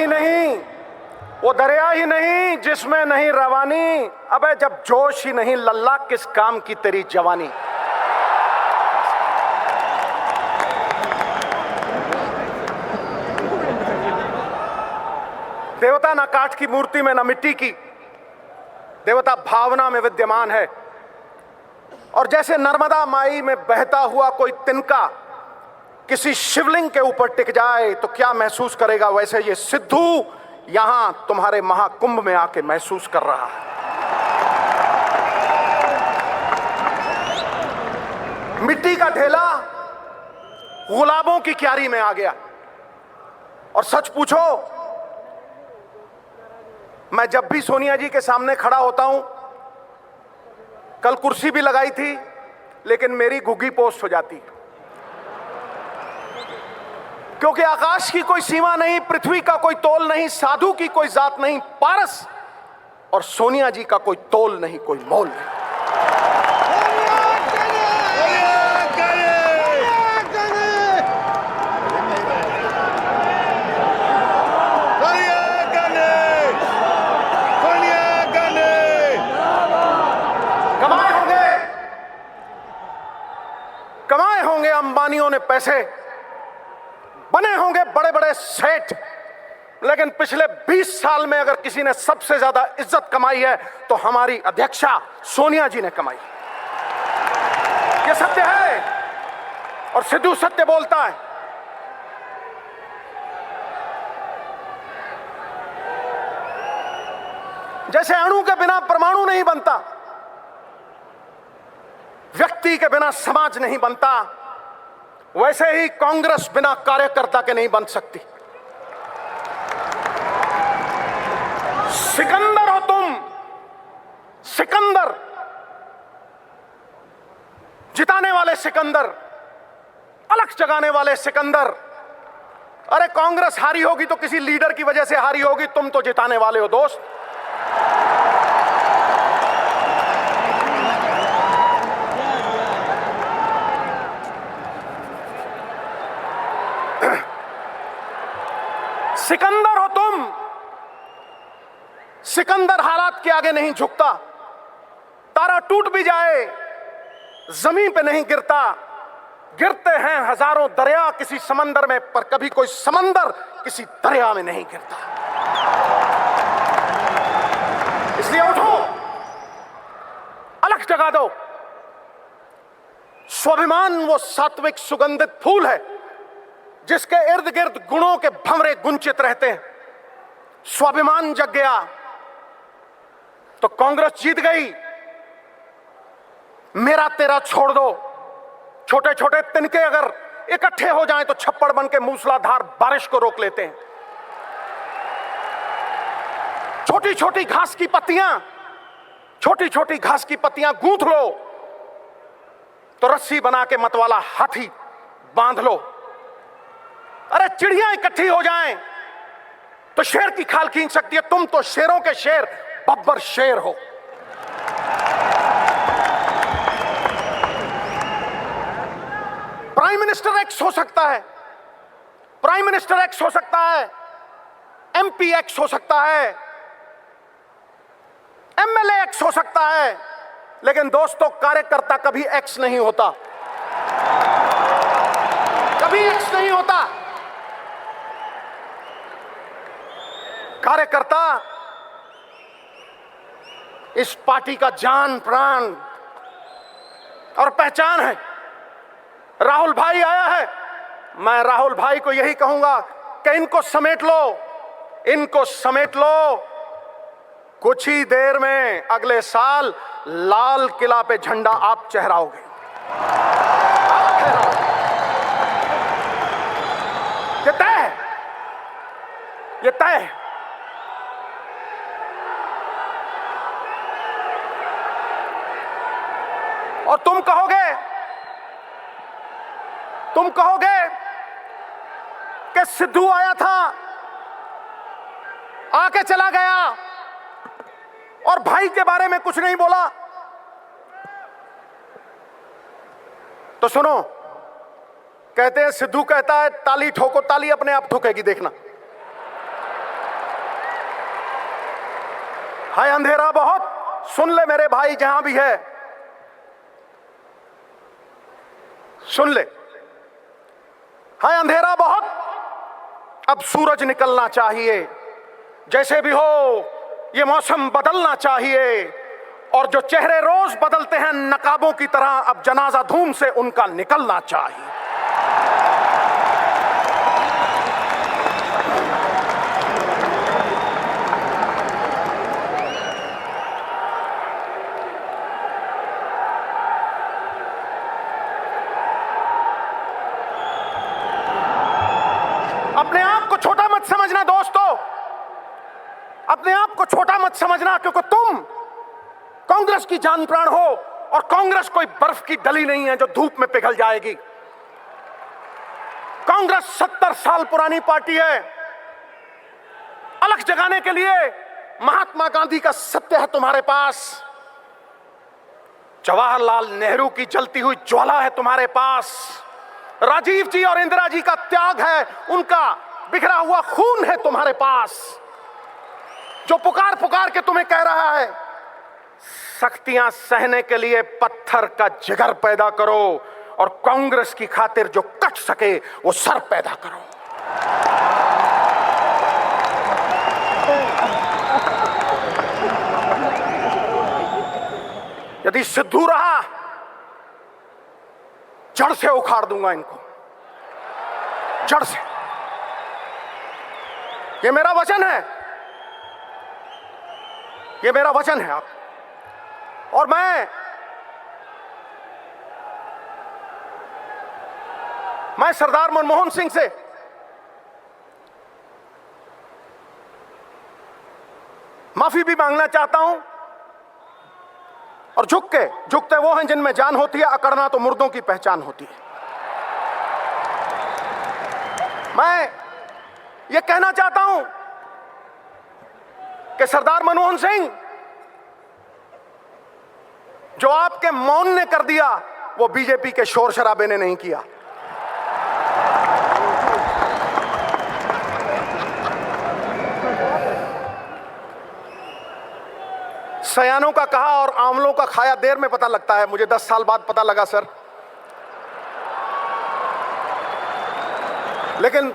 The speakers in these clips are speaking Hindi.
ही नहीं, वो दरिया ही नहीं जिसमें नहीं रवानी। अबे जब जोश ही नहीं लल्ला, किस काम की तेरी जवानी। देवता ना काठ की मूर्ति में ना मिट्टी की, देवता भावना में विद्यमान है। और जैसे नर्मदा माई में बहता हुआ कोई तिनका किसी शिवलिंग के ऊपर टिक जाए तो क्या महसूस करेगा, वैसे ये सिद्धू यहां तुम्हारे महाकुंभ में आके महसूस कर रहा है। मिट्टी का ढेला गुलाबों की क्यारी में आ गया। और सच पूछो, मैं जब भी सोनिया जी के सामने खड़ा होता हूं, कल कुर्सी भी लगाई थी लेकिन मेरी घुग्गी पोस्ट हो जाती, क्योंकि आकाश की कोई सीमा नहीं, पृथ्वी का कोई तोल नहीं, साधु की कोई जात नहीं, पारस और सोनिया जी का कोई तोल नहीं, कोई मोल नहीं। कमाए होंगे अंबानियों ने पैसे, बने होंगे बड़े बड़े सेठ, लेकिन पिछले 20 साल में अगर किसी ने सबसे ज्यादा इज्जत कमाई है तो हमारी अध्यक्षा सोनिया जी ने कमाई। यह सत्य है और सिद्धू सत्य बोलता है। जैसे अणु के बिना परमाणु नहीं बनता, व्यक्ति के बिना समाज नहीं बनता, वैसे ही कांग्रेस बिना कार्यकर्ता के नहीं बन सकती। सिकंदर हो तुम, सिकंदर, जिताने वाले सिकंदर, अलग जगाने वाले सिकंदर। अरे कांग्रेस हारी होगी तो किसी लीडर की वजह से हारी होगी, तुम तो जिताने वाले हो दोस्त। सिकंदर हो तुम, सिकंदर हालात के आगे नहीं झुकता। तारा टूट भी जाए जमीन पे नहीं गिरता, गिरते हैं हजारों दरिया किसी समंदर में, पर कभी कोई समंदर किसी दरिया में नहीं गिरता। इसलिए उठो, अलग जगा दो। स्वाभिमान वो सात्विक सुगंधित फूल है जिसके इर्द गिर्द गुणों के भंवरे गुंचित रहते हैं। स्वाभिमान जग गया तो कांग्रेस जीत गई। मेरा तेरा छोड़ दो, छोटे छोटे तिनके अगर इकट्ठे हो जाएं तो छप्पड़ बन के मूसलाधार बारिश को रोक लेते हैं। छोटी छोटी घास की पत्तियां, छोटी छोटी घास की पत्तियां गूंथ लो तो रस्सी बना के मतवाला हाथी बांध लो। अरे चिड़ियां इकट्ठी हो जाएं तो शेर की खाल खींच सकती है। तुम तो शेरों के शेर, बब्बर शेर हो। प्राइम मिनिस्टर एक्स हो सकता है, प्राइम मिनिस्टर एक्स हो सकता है, एमपी एक्स हो सकता है, एमएलए एक्स हो सकता है, लेकिन दोस्तों कार्यकर्ता कभी एक्स नहीं होता, कभी एक्स नहीं होता। कार्यकर्ता इस पार्टी का जान प्राण और पहचान है। राहुल भाई आया है, मैं राहुल भाई को यही कहूंगा कि इनको समेट लो, इनको समेट लो। कुछ ही देर में अगले साल लाल किला पे झंडा आप चढ़ाओगे। ये तय है, ये तय है। और तुम कहोगे कि सिद्धू आया था, आके चला गया और भाई के बारे में कुछ नहीं बोला। तो सुनो, कहते हैं सिद्धू कहता है ताली ठोको, ताली अपने आप ठोकेगी, देखना। है अंधेरा बहुत, सुन ले मेरे भाई जहां भी है, सुन ले। है अंधेरा बहुत, अब सूरज निकलना चाहिए। जैसे भी हो ये मौसम बदलना चाहिए, और जो चेहरे रोज बदलते हैं नकाबों की तरह, अब जनाजा धूम से उनका निकलना चाहिए। अपने आप को छोटा मत समझना दोस्तों, अपने आप को छोटा मत समझना, क्योंकि तुम कांग्रेस की जान प्राण हो, और कांग्रेस कोई बर्फ की डली नहीं है जो धूप में पिघल जाएगी। कांग्रेस 70 साल पुरानी पार्टी है। अलग जगाने के लिए महात्मा गांधी का सत्य है तुम्हारे पास, जवाहरलाल नेहरू की जलती हुई ज्वाला है तुम्हारे पास, राजीव जी और इंदिरा जी का त्याग है, उनका बिखरा हुआ खून है तुम्हारे पास, जो पुकार पुकार के तुम्हें कह रहा है सख्तियां सहने के लिए पत्थर का जिगर पैदा करो, और कांग्रेस की खातिर जो कट सके वो सर पैदा करो। यदि सिद्धू रहा, जड़ से उखाड़ दूंगा इनको, जड़ से। ये मेरा वचन है, ये मेरा वचन है। आप और मैं सरदार मनमोहन सिंह से माफी भी मांगना चाहता हूं, और झुकते वो हैं जिनमें जान होती है, अकड़ना तो मुर्दों की पहचान होती है। मैं ये कहना चाहता हूं कि सरदार मनमोहन सिंह, जो आपके मौन ने कर दिया वो बीजेपी के शोर शराबे ने नहीं किया। सयानों का कहा और आंवलों का खाया देर में पता लगता है, मुझे 10 साल बाद पता लगा सर। लेकिन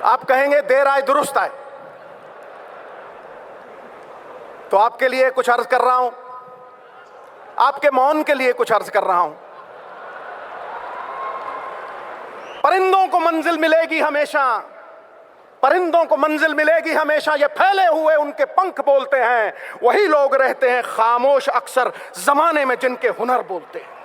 आप कहेंगे देर आए दुरुस्त आए, तो आपके लिए कुछ अर्ज कर रहा हूं, आपके मौन के लिए कुछ अर्ज कर रहा हूं। परिंदों को मंजिल मिलेगी हमेशा, परिंदों को मंजिल मिलेगी हमेशा, ये फैले हुए उनके पंख बोलते हैं, वही लोग रहते हैं खामोश अक्सर जमाने में जिनके हुनर बोलते हैं।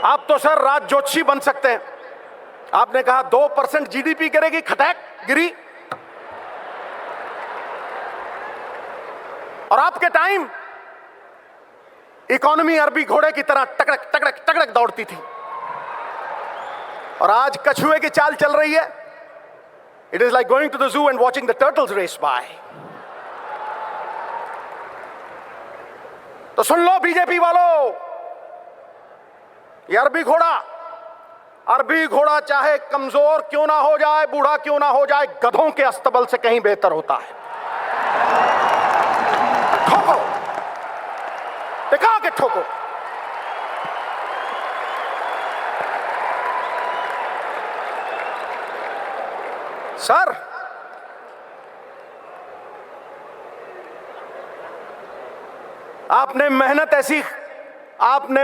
आप तो सर राज जोशी बन सकते हैं। आपने कहा 2% जीडीपी गिरेगी, खटैक गिरी, और आपके टाइम इकोनॉमी अरबी घोड़े की तरह टकड़क टकड़क टकड़क दौड़ती थी, और आज कछुए की चाल चल रही है। It is like going to the zoo and watching the turtles race by. तो सुन लो बीजेपी वालों, ये अरबी घोड़ा चाहे कमजोर क्यों ना हो जाए, बूढ़ा क्यों ना हो जाए, गधों के अस्तबल से कहीं बेहतर होता है। ठोको, टिका के ठोको। सर आपने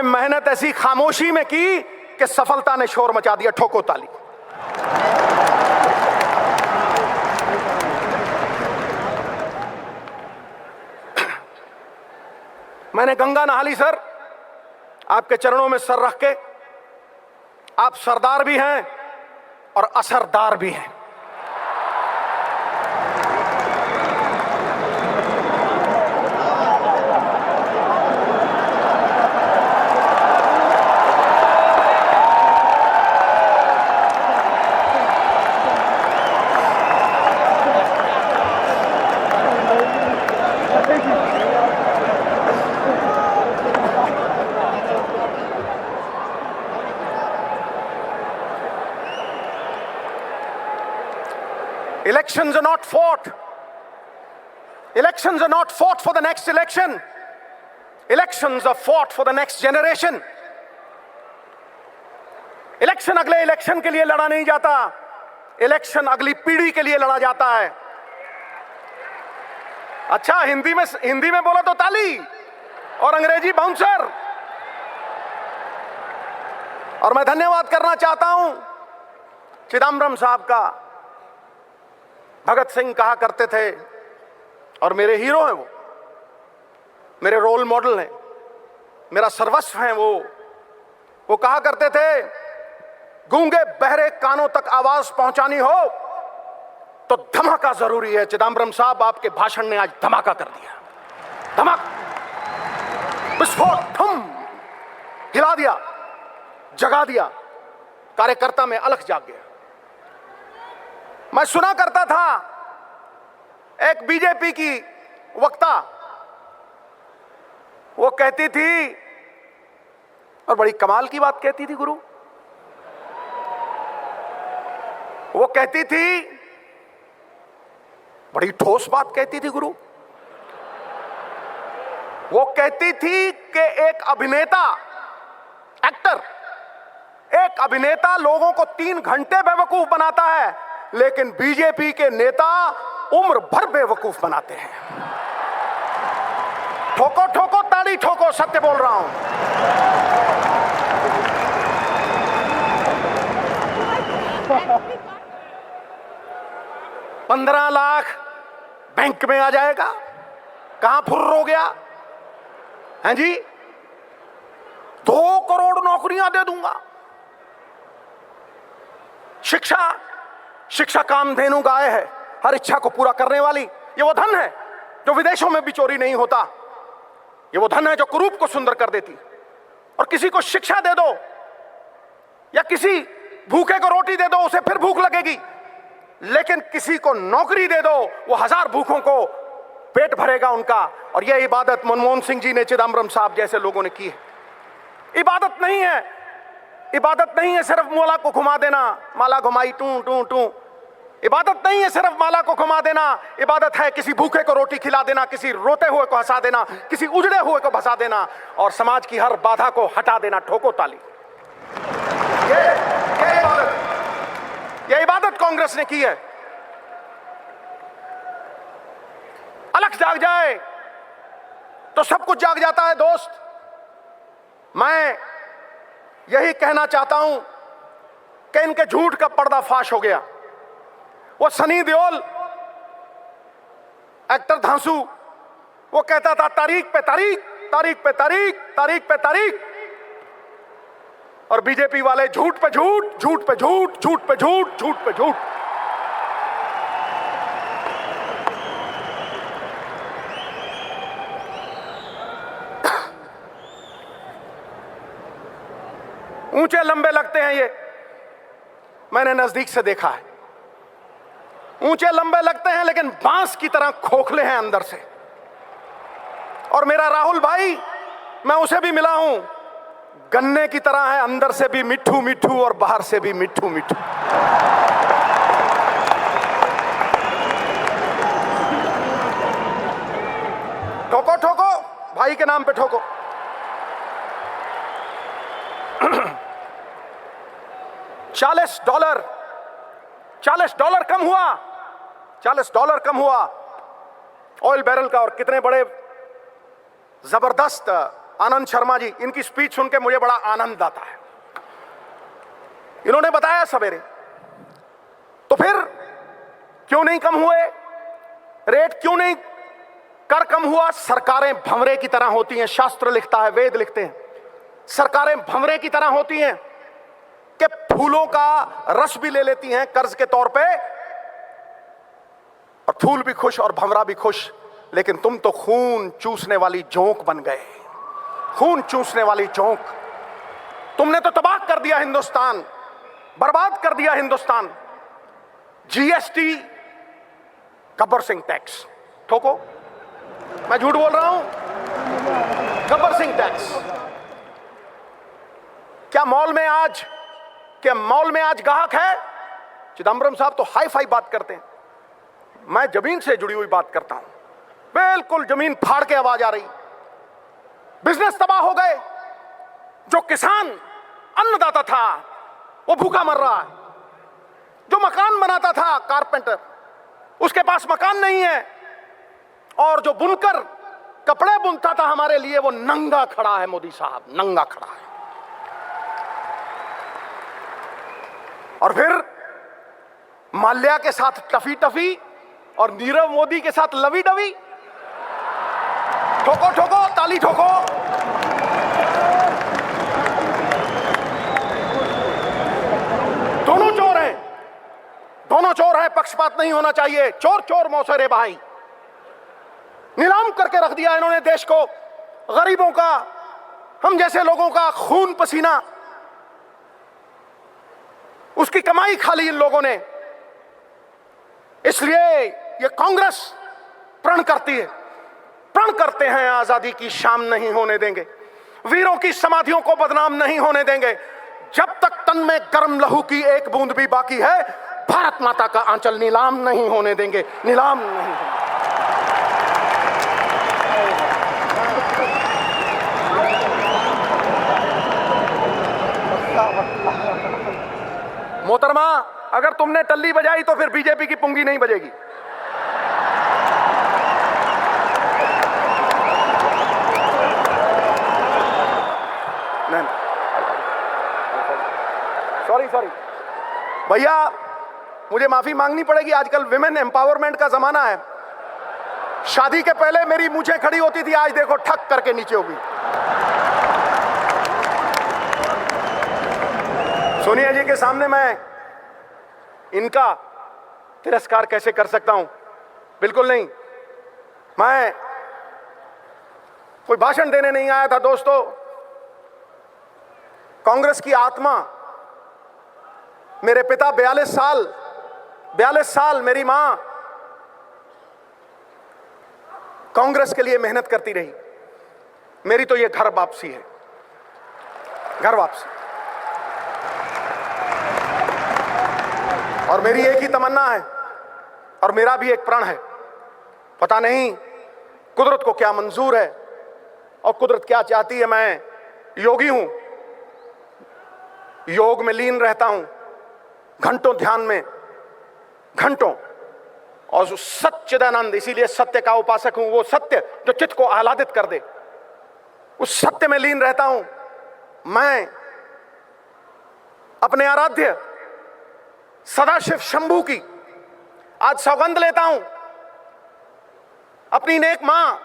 मेहनत ऐसी खामोशी में की कि सफलता ने शोर मचा दिया। ठोको ताली। मैंने गंगा नहा ली सर, आपके चरणों में सर रख के। आप सरदार भी हैं और असरदार भी हैं। Elections are not fought. Elections are not fought for the next election. Elections are fought for the next generation. Election अगले इलेक्शन के लिए लड़ा नहीं जाता, इलेक्शन अगली पीढ़ी के लिए लड़ा जाता है। अच्छा, हिंदी में बोला तो ताली और अंग्रेजी बाउंसर। और मैं धन्यवाद करना चाहता हूं चिदम्बरम साहब का। भगत सिंह कहा करते थे, और मेरे हीरो हैं वो, मेरे रोल मॉडल हैं, मेरा सर्वस्व हैं वो कहा करते थे, गूंगे बहरे कानों तक आवाज पहुंचानी हो तो धमाका जरूरी है। चिदम्बरम साहब, आपके भाषण ने आज धमाका कर दिया। धमाका, विस्फोट, थम, हिला दिया, जगा दिया, कार्यकर्ता में अलख जाग गया। मैं सुना करता था एक बीजेपी की वक्ता, वो कहती थी, और बड़ी कमाल की बात कहती थी गुरु, वो कहती थी, बड़ी ठोस बात कहती थी गुरु, वो कहती थी कि एक अभिनेता लोगों को 3 घंटे बेवकूफ बनाता है, लेकिन बीजेपी के नेता उम्र भर बेवकूफ बनाते हैं। ठोको ठोको ताली ठोको, सत्य बोल रहा हूं। $15 लाख बैंक में आ जाएगा, कहां फुर्र हो गया हैं जी? 2 करोड़ नौकरियां दे दूंगा। शिक्षा कामधेनु गाय है, हर इच्छा को पूरा करने वाली। ये वो धन है जो विदेशों में भी चोरी नहीं होता। ये वो धन है जो कुरूप को सुंदर कर देती। और किसी को शिक्षा दे दो या किसी भूखे को रोटी दे दो, उसे फिर भूख लगेगी, लेकिन किसी को नौकरी दे दो, वो 1000 भूखों को पेट भरेगा उनका। और यह इबादत मनमोहन सिंह जी ने, चिदम्बरम साहब जैसे लोगों ने की है। इबादत नहीं है सिर्फ माला को घुमा देना, माला घुमाई टू टू टू। इबादत नहीं है सिर्फ माला को घुमा देना, इबादत है किसी भूखे को रोटी खिला देना, किसी रोते हुए को हंसा देना, किसी उजड़े हुए को भसा देना, और समाज की हर बाधा को हटा देना। ठोको ताली। ये इबादत कांग्रेस ने की है। अलख जाग जाए तो सब कुछ जाग जाता है दोस्त। मैं यही कहना चाहता हूं कि इनके झूठ का पर्दाफाश हो गया। वो सनी देओल, एक्टर धांसू, वो कहता था तारीख पे तारीख, तारीख पे तारीख, तारीख पे तारीख, और बीजेपी वाले झूठ पे झूठ, झूठ पे झूठ, झूठ पे झूठ, झूठ पे झूठ। ऊंचे लंबे लगते हैं ये, मैंने नजदीक से देखा है। ऊंचे लंबे लगते हैं लेकिन बांस की तरह खोखले हैं अंदर से। और मेरा राहुल भाई, मैं उसे भी मिला हूं, गन्ने की तरह है, अंदर से भी मिठू मिठू और बाहर से भी मिठू मिठू। ठोको ठोको, भाई के नाम पे ठोको। $40 कम हुआ, $40 कम हुआ ऑयल बैरल का। और कितने बड़े जबरदस्त आनंद शर्मा जी, इनकी स्पीच सुन के मुझे बड़ा आनंद आता है। इन्होंने बताया सवेरे, तो फिर क्यों नहीं कम हुए रेट, क्यों नहीं कर कम हुआ? सरकारें भंवरे की तरह होती हैं, शास्त्र लिखता है, वेद लिखते हैं, सरकारें भंवरे की तरह होती हैं कि फूलों का रस भी ले लेती हैं कर्ज के तौर पे, और फूल भी खुश और भंवरा भी खुश। लेकिन तुम तो खून चूसने वाली जोंक बन गए, खून चूसने वाली जोंक। तुमने तो तबाह कर दिया हिंदुस्तान, बर्बाद कर दिया हिंदुस्तान। जीएसटी, गब्बर सिंह टैक्स, ठोको, मैं झूठ बोल रहा हूं? गब्बर सिंह टैक्स। क्या मॉल में आज ग्राहक है? चिदम्बरम साहब तो हाई फाई बात करते हैं। मैं जमीन से जुड़ी हुई बात करता हूं, बिल्कुल जमीन फाड़ के आवाज आ रही। बिजनेस तबाह हो गए, जो किसान अन्नदाता था वो भूखा मर रहा है, जो मकान बनाता था कारपेंटर उसके पास मकान नहीं है, और जो बुनकर कपड़े बुनता था हमारे लिए वो नंगा खड़ा है। मोदी साहब नंगा खड़ा है। और फिर माल्या के साथ टफी टफी और नीरव मोदी के साथ लवी डवी। ठोको ठोको ताली ठोको। दोनों चोर हैं, दोनों चोर हैं, पक्षपात नहीं होना चाहिए। चोर चोर मौसेरे भाई। नीलाम करके रख दिया इन्होंने देश को, गरीबों का, हम जैसे लोगों का खून पसीना, उसकी कमाई खा ली इन लोगों ने। इसलिए ये कांग्रेस प्रण करती है, प्रण करते हैं आजादी की शाम नहीं होने देंगे, वीरों की समाधियों को बदनाम नहीं होने देंगे। जब तक तन में गर्म लहू की एक बूंद भी बाकी है, भारत माता का आंचल नीलाम नहीं होने देंगे, नीलाम नहीं होने। मोहतरमा, अगर तुमने टल्ली बजाई तो फिर बीजेपी की पुंगी नहीं बजेगी। सॉरी भैया, मुझे माफी मांगनी पड़ेगी। आजकल विमेन एम्पावरमेंट का जमाना है। शादी के पहले मेरी मूंछें खड़ी होती थी, आज देखो ठक करके नीचे होगी। सोनिया जी के सामने मैं इनका तिरस्कार कैसे कर सकता हूं? बिल्कुल नहीं। मैं कोई भाषण देने नहीं आया था दोस्तों। कांग्रेस की आत्मा, मेरे पिता 42 साल मेरी मां कांग्रेस के लिए मेहनत करती रही। मेरी तो ये घर वापसी है, घर वापसी। और मेरी एक ही तमन्ना है और मेरा भी एक प्रण है। पता नहीं कुदरत को क्या मंजूर है और कुदरत क्या चाहती है। मैं योगी हूं, योग में लीन रहता हूं, घंटों ध्यान में, घंटों, और जो सच्चिदानंद, इसीलिए सत्य का उपासक हूं। वो सत्य जो चित्त को आह्लादित कर दे, उस सत्य में लीन रहता हूं। मैं अपने आराध्य सदाशिव शंभू की आज सौगंध लेता हूं। अपनी नेक मां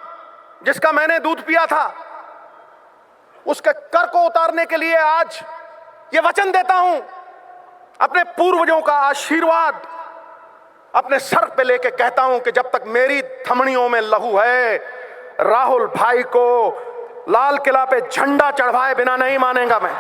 जिसका मैंने दूध पिया था, उसके कर को उतारने के लिए आज ये वचन देता हूं। अपने पूर्वजों का आशीर्वाद अपने सर पे लेके कहता हूं कि जब तक मेरी धमनियों में लहू है, राहुल भाई को लाल किला पे झंडा चढ़वाए बिना नहीं मानेगा मैं।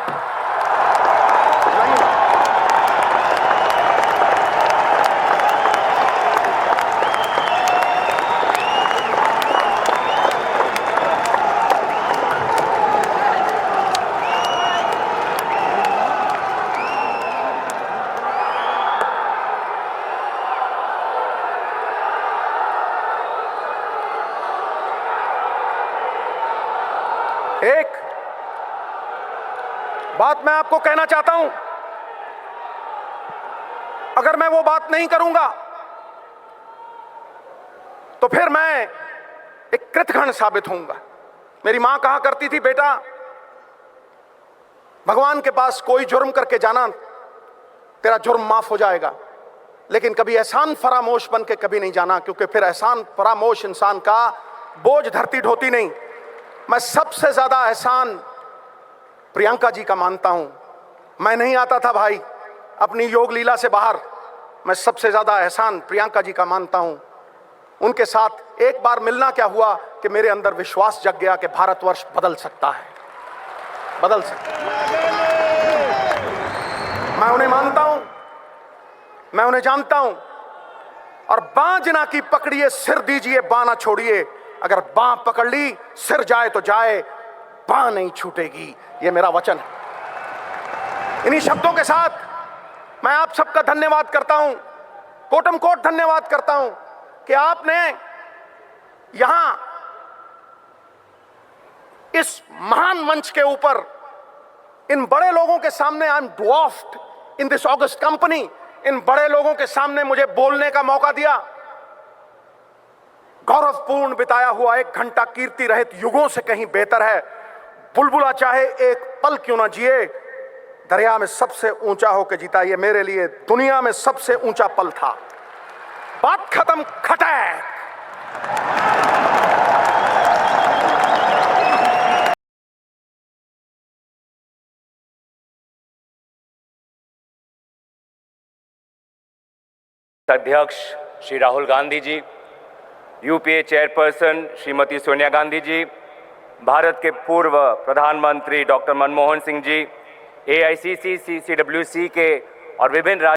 एक बात मैं आपको कहना चाहता हूं, अगर मैं वो बात नहीं करूंगा तो फिर मैं एक कृतघ्न साबित होऊंगा। मेरी मां कहा करती थी, बेटा भगवान के पास कोई जुर्म करके जाना, तेरा जुर्म माफ हो जाएगा, लेकिन कभी एहसान फरामोश बन के कभी नहीं जाना, क्योंकि फिर एहसान फरामोश इंसान का बोझ धरती ढोती नहीं। मैं सबसे ज्यादा एहसान प्रियंका जी का मानता हूं। मैं नहीं आता था भाई अपनी योग लीला से बाहर। मैं सबसे ज्यादा एहसान प्रियंका जी का मानता हूं। उनके साथ एक बार मिलना क्या हुआ कि मेरे अंदर विश्वास जग गया कि भारतवर्ष बदल सकता है, बदल सकता है। मैं उन्हें मानता हूं, मैं उन्हें जानता हूं। और बांजना की पकड़िए, सिर दीजिए, बाँ ना छोड़िए। अगर बाँ पकड़ ली, सिर जाए तो जाए, बाँ नहीं छूटेगी। ये मेरा वचन है। इन्हीं शब्दों के साथ मैं आप सबका धन्यवाद करता हूं, कोटम कोट धन्यवाद करता हूं। कि आपने यहां इस महान मंच के ऊपर इन बड़े लोगों के सामने, I am dwarfed in this august company, इन बड़े लोगों के सामने मुझे बोलने का मौका दिया। गौरवपूर्ण बिताया हुआ 1 घंटा कीर्ति रहित युगों से कहीं बेहतर है। बुलबुला चाहे एक पल क्यों ना जिए, दरिया में सबसे ऊंचा होकर जीता। ये मेरे लिए दुनिया में सबसे ऊंचा पल था। बात खत्म, खटैक। अध्यक्ष श्री राहुल गांधी जी, यूपीए चेयरपर्सन श्रीमती सोनिया गांधी जी, भारत के पूर्व प्रधानमंत्री doctor Manmohan Singh ji, AICC, CWC के और विभिन्न